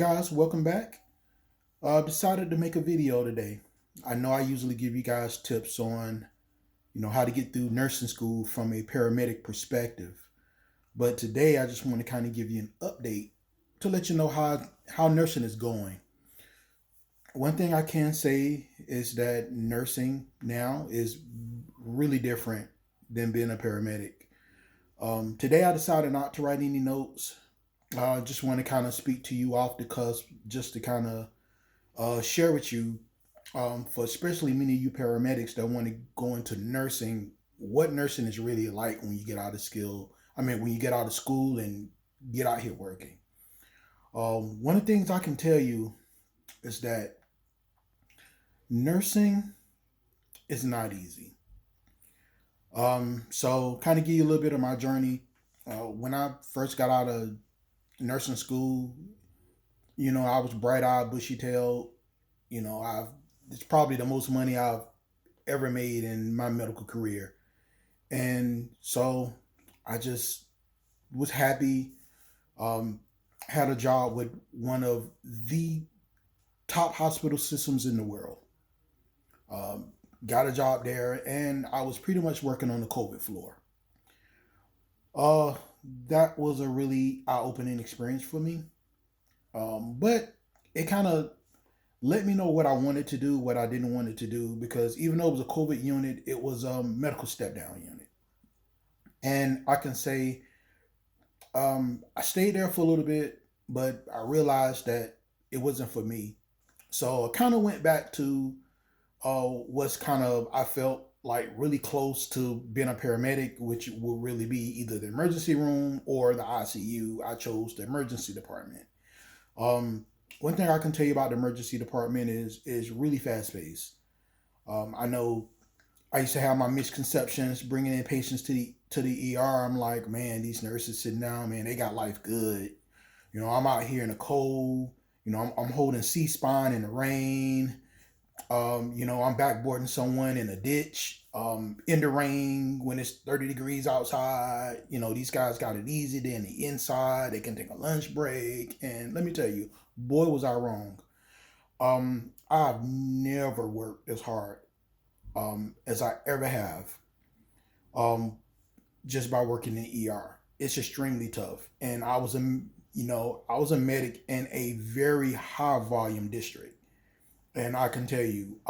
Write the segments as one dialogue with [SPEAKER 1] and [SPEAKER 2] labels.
[SPEAKER 1] Guys, welcome back. Decided to make a video today. I know I usually give you guys tips on, how to get through nursing school from a paramedic perspective. But today I just want to kind of give you an update to let you know how nursing is going. One thing I can say is that nursing now is really different than being a paramedic. Today I decided not to write any notes. I just want to kind of speak to you off the cusp, just to kind of share with you, for especially many of you paramedics that want to go into nursing, what nursing is really like when you get out of skill. I mean, when you get out of school and get out here working. One of the things I can tell you is that nursing is not easy. So kind of give you a little bit of my journey. When I first got out of nursing school, I was bright-eyed, bushy-tailed. I've it's probably the most money I've ever made in my medical career, and so I just was happy. Um, had a job with one of the top hospital systems in the world. Got a job there, and I was pretty much working on the COVID floor. Uh, that was a really eye-opening experience for me. But it kind of let me know what I wanted to do, what I didn't want it to do, because even though it was a COVID unit, it was a medical step down unit. And I can say I stayed there for a little bit, but I realized that it wasn't for me. So I kind of went back to what's kind of, I felt like really close to being a paramedic, which would really be either the emergency room or the ICU. I chose the emergency department. Um, One thing I can tell you about the emergency department is really fast paced. I know I used to have my misconceptions bringing in patients to the ER. I'm like, man, these nurses sitting down, man, they got life good. I'm out here in the cold. I'm holding C-spine in the rain. I'm backboarding someone in a ditch, in the rain when it's 30 degrees outside. These guys got it easy. They're in the inside. They can take a lunch break. And let me tell you, boy, was I wrong. I've never worked as hard as I ever have, um, just by working in ER. It's extremely tough. And I was a medic in a very high volume district. And I can tell you,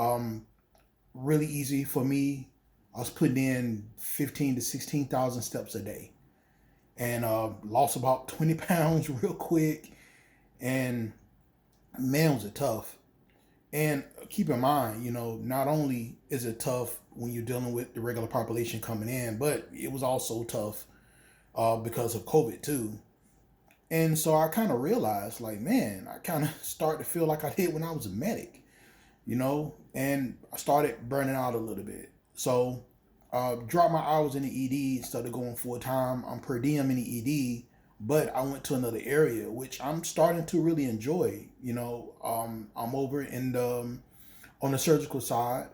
[SPEAKER 1] really easy for me. I was putting in 15 to 16,000 steps a day, and lost about 20 pounds real quick. And man, was it tough. And keep in mind, not only is it tough when you're dealing with the regular population coming in, but it was also tough because of COVID too. And so I kind of realized, like, man, I kind of started to feel like I did when I was a medic, and I started burning out a little bit. So dropped my hours in the ED, started going full time. I'm per diem in the ED, but I went to another area, which I'm starting to really enjoy. I'm over in on the surgical side,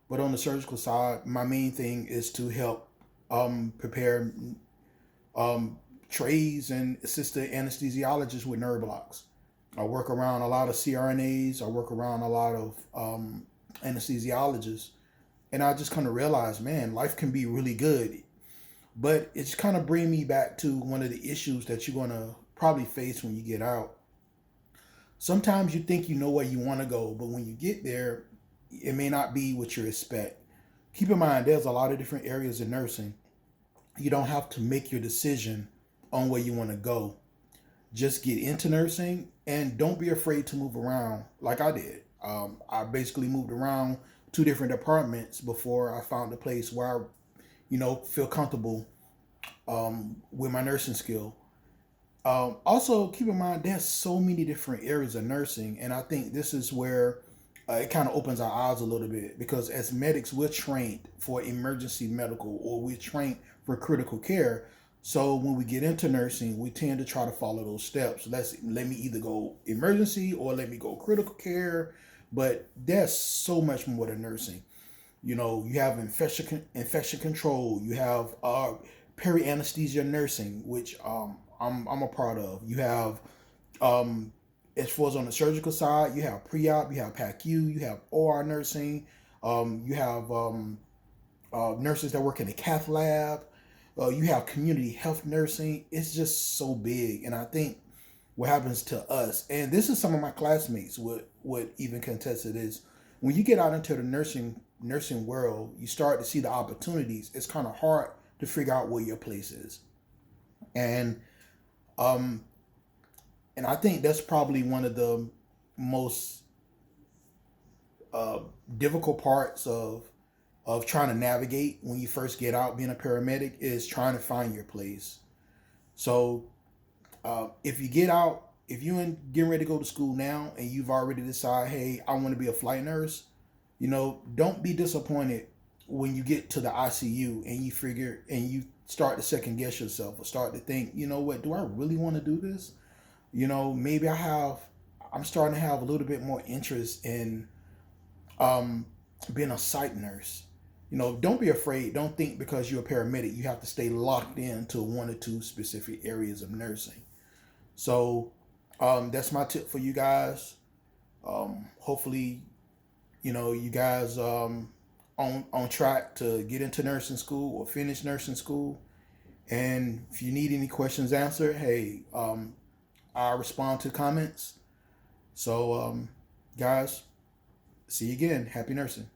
[SPEAKER 1] but on the surgical side, my main thing is to help prepare trays and assist the anesthesiologists with nerve blocks. I work around a lot of CRNAs. I work around a lot of anesthesiologists, and I just kind of realized, man, life can be really good, but it's kind of bring me back to one of the issues that you're gonna probably face when you get out. Sometimes you think you know where you want to go, but when you get there, it may not be what you expect. Keep in mind, there's a lot of different areas in nursing. You don't have to make your decision on where you want to go. Just get into nursing and don't be afraid to move around like I did. I basically moved around two different departments before I found a place where I, feel comfortable with my nursing skill. Also, keep in mind there's so many different areas of nursing, and I think this is where it kind of opens our eyes a little bit, because as medics, we're trained for emergency medical, or we're trained for critical care. So when we get into nursing, we tend to try to follow those steps. Let me either go emergency or let me go critical care. But there's so much more to nursing. You have infection control. You have peri anesthesia nursing, which I'm a part of. You have um, as far as on the surgical side, you have pre-op, you have PACU, you have OR nursing, you have nurses that work in the cath lab, you have community health nursing. It's just so big, and I think what happens to us, and this is some of my classmates would even contest to this. When you get out into the nursing world, you start to see the opportunities. It's kind of hard to figure out where your place is, and um, and I think that's probably one of the most uh, difficult parts of trying to navigate when you first get out being a paramedic is trying to find your place. So if you get out, if you're getting ready to go to school now and you've already decided, hey, I want to be a flight nurse, don't be disappointed when you get to the ICU and you figure and you start to second guess yourself or start to think, you know what, do I really want to do this? Maybe I'm starting to have a little bit more interest in um, being a site nurse. Don't be afraid. Don't think because you're a paramedic, you have to stay locked into one or two specific areas of nursing. So that's my tip for you guys. Hopefully, you guys on track to get into nursing school or finish nursing school. And if you need any questions answered, hey, I respond to comments. So, guys, see you again. Happy nursing.